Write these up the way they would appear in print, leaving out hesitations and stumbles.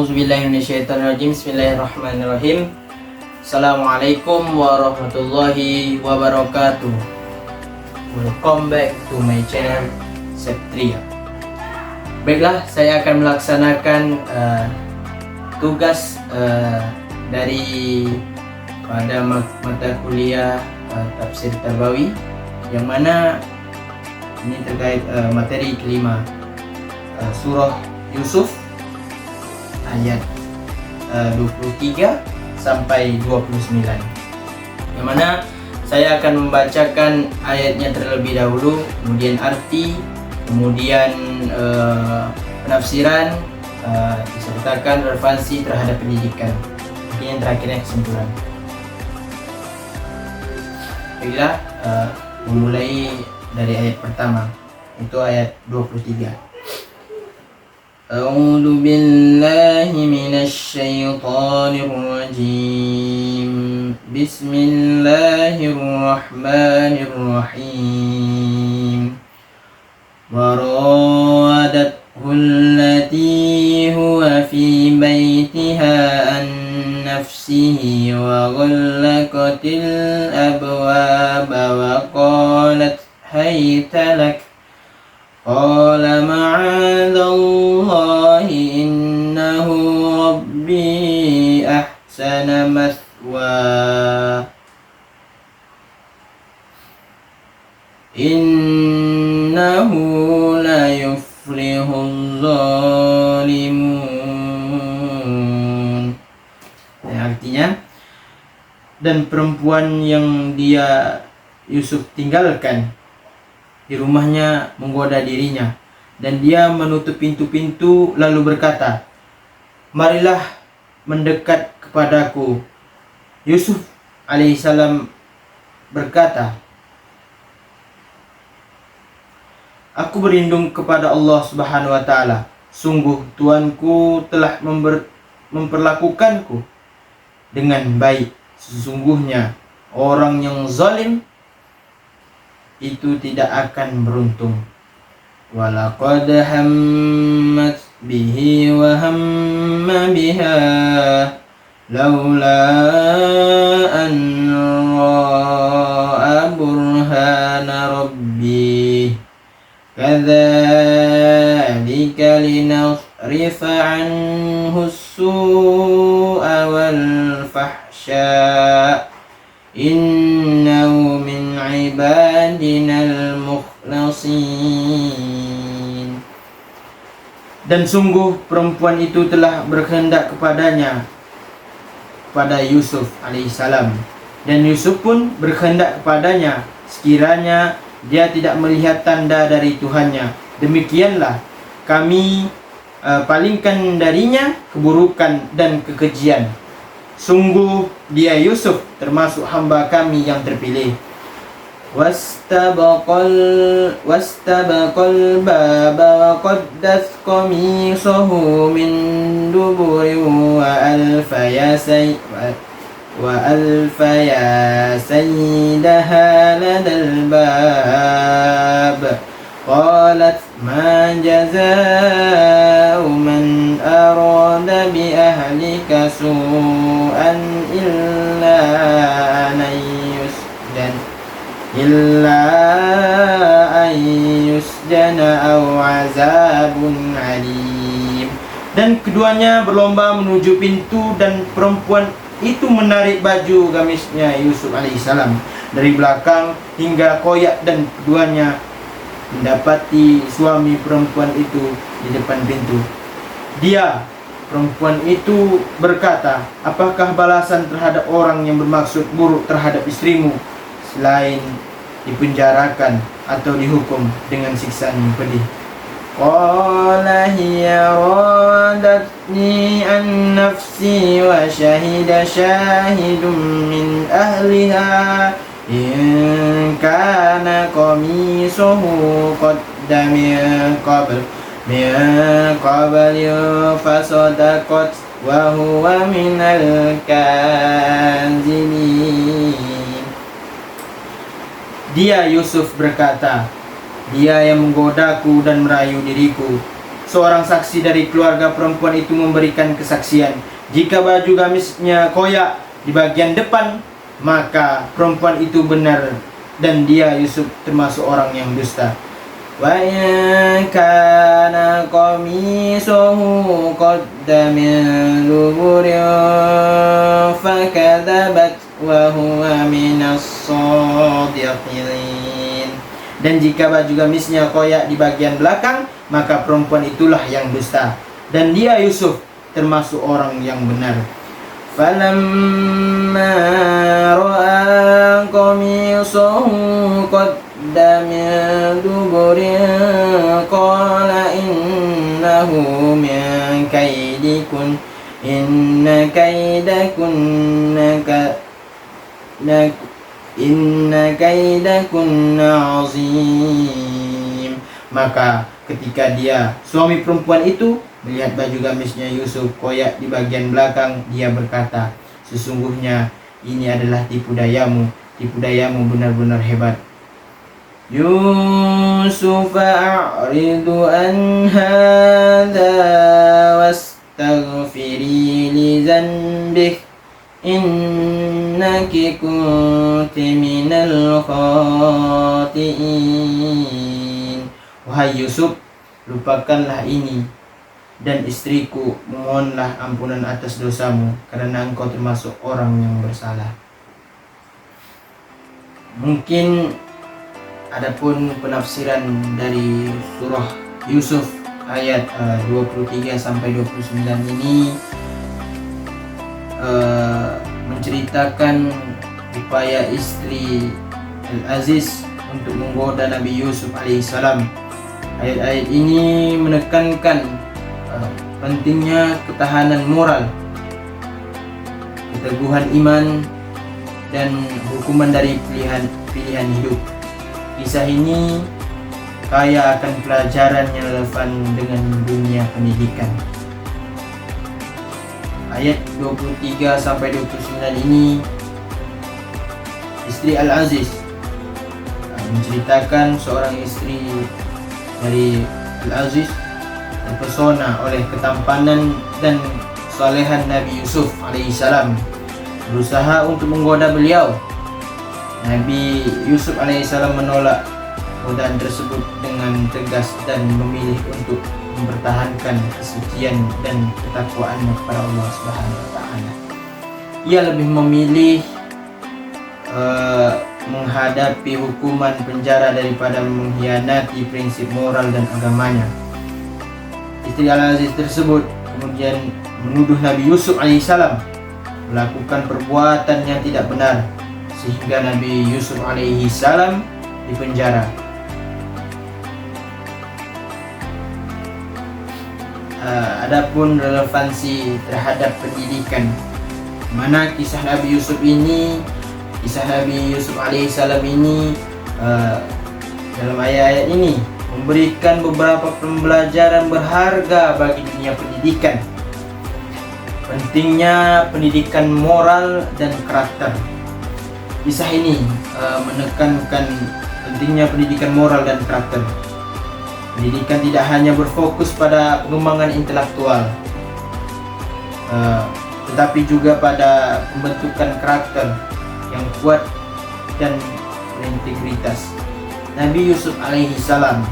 A'udzubillahiminasyaitonirrajim. Bismillahirrahmanirrahim. Assalamualaikum warahmatullahi wabarakatuh. Welcome back to my channel Septria. Baiklah, saya akan melaksanakan tugas dari pada mata kuliah Tafsir Tarbawi, yang mana ini terkait materi kelima, surah Yusuf ayat 23 sampai 29, yang mana saya akan membacakan ayatnya terlebih dahulu, kemudian arti, kemudian penafsiran, disertakan relevansi terhadap pendidikan, mungkin yang terakhirnya kesimpulan. Baiklah, memulai dari ayat pertama, itu ayat 23. A'udzu billahi minasy syaithanir rajim. Bismillahirrahmanirrahim. Wa rawadathu allati huwa fi baitiha an nafsihi wa ghallaqatil abwaba wa qalat hayta lak. Qala ma'adallahi innahu rabbi ahsana mathwa innahu la yuflihul zalimun. Artinya, dan perempuan yang dia Yusuf tinggalkan di rumahnya menggoda dirinya, dan dia menutup pintu-pintu lalu berkata, marilah mendekat kepadaku. Yusuf alaihissalam berkata, aku berlindung kepada Allah subhanahu wa ta'ala, sungguh Tuanku telah memperlakukanku dengan baik. Sesungguhnya orang yang zalim itu tidak akan beruntung. Walaqad hammat bihi wa hamma biha laula an ra'a burhana rabbi kadzalika linasrifa anhu as-su'a wal fahsya innahu min ibadinal mukhlasin. Dan sungguh perempuan itu telah berkehendak kepadanya, kepada Yusuf alaihissalam, dan Yusuf pun berkehendak kepadanya sekiranya dia tidak melihat tanda dari Tuhannya. Demikianlah kami palingkan darinya keburukan dan kekejian. Sungguh dia Yusuf termasuk hamba kami yang terpilih. Wastabaqal baba wa qaddas qamisahu min duburin wa alfaya sayyidaha ladal bab. Qalat ma jazaa'u man arada bi ahlika su'an illa an yusjana aw azabun alim. Dan keduanya berlomba menuju pintu, dan perempuan itu menarik baju gamisnya Yusuf alaihissalam dari belakang hingga koyak, dan keduanya mendapati suami perempuan itu di depan pintu. Dia, perempuan itu, berkata, apakah balasan terhadap orang yang bermaksud buruk terhadap istrimu selain dipenjarakan atau dihukum dengan siksaan yang pedih? Qala hiya radatni an nafsi wa shahida syahidun min ahliha in kana qamisuhu qadda min qabl fasadaqat wa huwa minal kazibin. Dia Yusuf berkata, dia yang menggodaku dan merayu diriku. seorang saksi dari keluarga perempuan itu memberikan kesaksian. Jika baju gamisnya koyak di bagian depan, maka perempuan itu benar dan dia Yusuf termasuk orang yang dusta. Wa in kana qamisuhu qadda min duburin fakadzabat wa huwa minas shadiqin. Dan jika baju gamisnya koyak di bagian belakang, maka perempuan itulah yang dusta dan dia Yusuf termasuk orang yang benar. Falamma ra'a qamisuhu qadda min duburin qala innahu min kaidikun inna kaidakunna azim. Maka ketika dia suami perempuan itu melihat baju gamisnya Yusuf koyak di bagian belakang, dia berkata, sesungguhnya ini adalah tipu dayamu benar-benar hebat. Yusuf a'ridu an hadha wastaghfiri li dhanbik innaki kunti minal khati'in. Wahai Yusuf, lupakanlah ini, dan istriku, memohonlah ampunan atas dosamu, karena engkau termasuk orang yang bersalah. Mungkin adapun penafsiran dari surah Yusuf ayat 23 sampai 29 ini menceritakan upaya istri Al-Aziz untuk menggoda Nabi Yusuf alaihissalam. Ayat-ayat ini menekankan pentingnya ketahanan moral, keteguhan iman, dan hukuman dari pilihan hidup. Kisah ini kaya akan pelajaran yang relevan dengan dunia pendidikan. Ayat 23 sampai 29 ini, istri Al-Aziz menceritakan seorang istri dari Al-Aziz terpesona oleh ketampanan dan kesalehan Nabi Yusuf alaihissalam, berusaha untuk menggoda beliau. Nabi Yusuf alaihissalam menolak godaan tersebut dengan tegas dan memilih untuk mempertahankan kesucian dan ketakwaannya kepada Allah Subhanahu wa taala. Ia lebih memilih menghadapi hukuman penjara daripada mengkhianati prinsip moral dan agamanya. Istri Al-Aziz tersebut kemudian menuduh Nabi Yusuf alaihissalam melakukan perbuatan yang tidak benar, sehingga Nabi Yusuf alaihissalam dipenjara. Adapun relevansi terhadap pendidikan, mana kisah Nabi Yusuf alaihissalam ini dalam ayat-ayat ini memberikan beberapa pembelajaran berharga bagi dunia pendidikan. Pentingnya pendidikan moral dan karakter. Kisah ini menekankan pentingnya pendidikan moral dan karakter. Pendidikan tidak hanya berfokus pada pengembangan intelektual, tetapi juga pada pembentukan karakter yang kuat dan berintegritas. Nabi Yusuf alaihissalam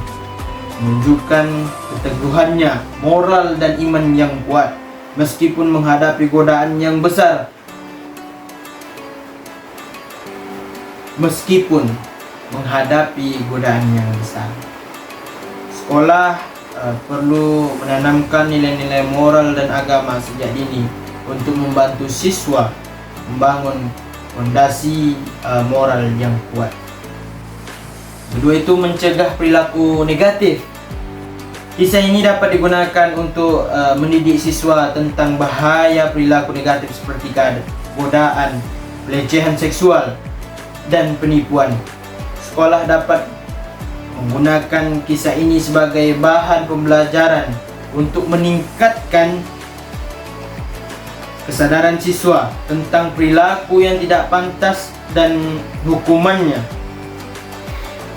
menunjukkan keteguhannya, moral dan iman yang kuat meskipun menghadapi godaan yang besar. Sekolah perlu menanamkan nilai-nilai moral dan agama sejak dini untuk membantu siswa membangun fondasi moral yang kuat. Kedua itu mencegah perilaku negatif. Kisah ini dapat digunakan untuk mendidik siswa tentang bahaya perilaku negatif seperti godaan, pelecehan seksual, dan penipuan. Sekolah dapat menggunakan kisah ini sebagai bahan pembelajaran untuk meningkatkan kesadaran siswa tentang perilaku yang tidak pantas dan hukumannya.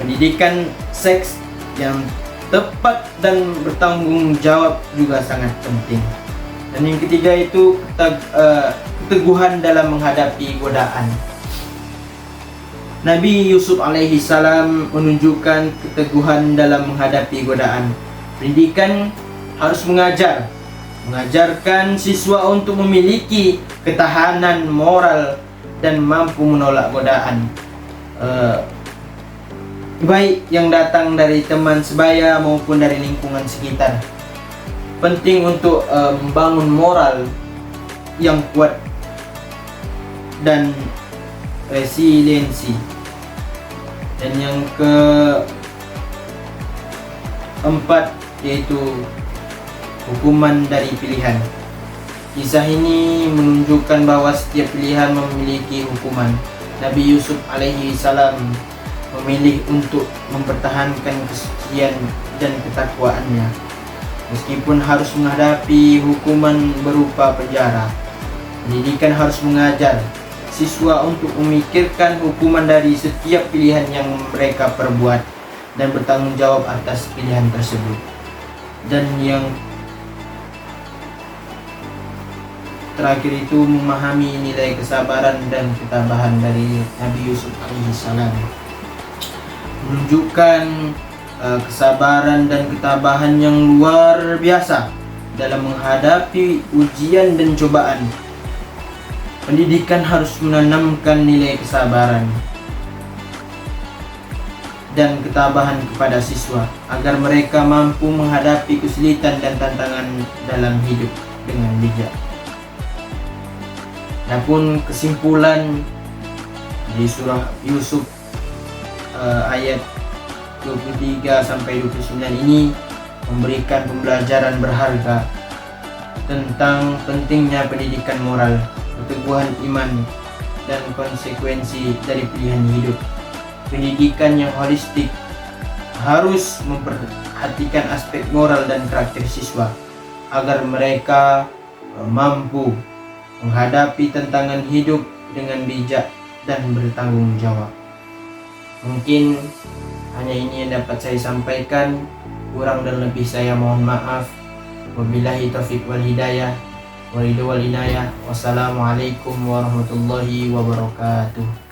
Pendidikan seks yang tepat dan bertanggung jawab juga sangat penting. Dan yang ketiga itu keteguhan dalam menghadapi godaan. Nabi Yusuf alaihi salam menunjukkan keteguhan dalam menghadapi godaan. Pendidikan harus mengajarkan siswa untuk memiliki ketahanan moral dan mampu menolak godaan, baik yang datang dari teman sebaya maupun dari lingkungan sekitar. Penting untuk membangun moral yang kuat dan resiliensi. Dan yang keempat yaitu hukuman dari pilihan. Kisah ini menunjukkan bahwa setiap pilihan memiliki hukuman. Nabi Yusuf alaihi salam memilih untuk mempertahankan kesucian dan ketakwaannya meskipun harus menghadapi hukuman berupa penjara. Pendidikan harus mengajar siswa untuk memikirkan hukuman dari setiap pilihan yang mereka perbuat dan bertanggung jawab atas pilihan tersebut. Dan yang terakhir itu memahami nilai kesabaran dan ketabahan dari Nabi Yusuf alaihissalam, menunjukkan kesabaran dan ketabahan yang luar biasa dalam menghadapi ujian dan cobaan. Pendidikan harus menanamkan nilai kesabaran dan ketabahan kepada siswa agar mereka mampu menghadapi kesulitan dan tantangan dalam hidup dengan bijak. Adapun kesimpulan di surah Yusuf ayat 23 sampai 29 ini memberikan pembelajaran berharga tentang pentingnya pendidikan moral, keteguhan iman, dan konsekuensi dari pilihan hidup. Pendidikan yang holistik harus memperhatikan aspek moral dan karakter siswa agar mereka mampu menghadapi tantangan hidup dengan bijak dan bertanggung jawab. Mungkin hanya ini yang dapat saya sampaikan. Kurang dan lebih saya mohon maaf. Wabillahi taufiq wal hidayah. Wassalamualaikum warahmatullahi wabarakatuh.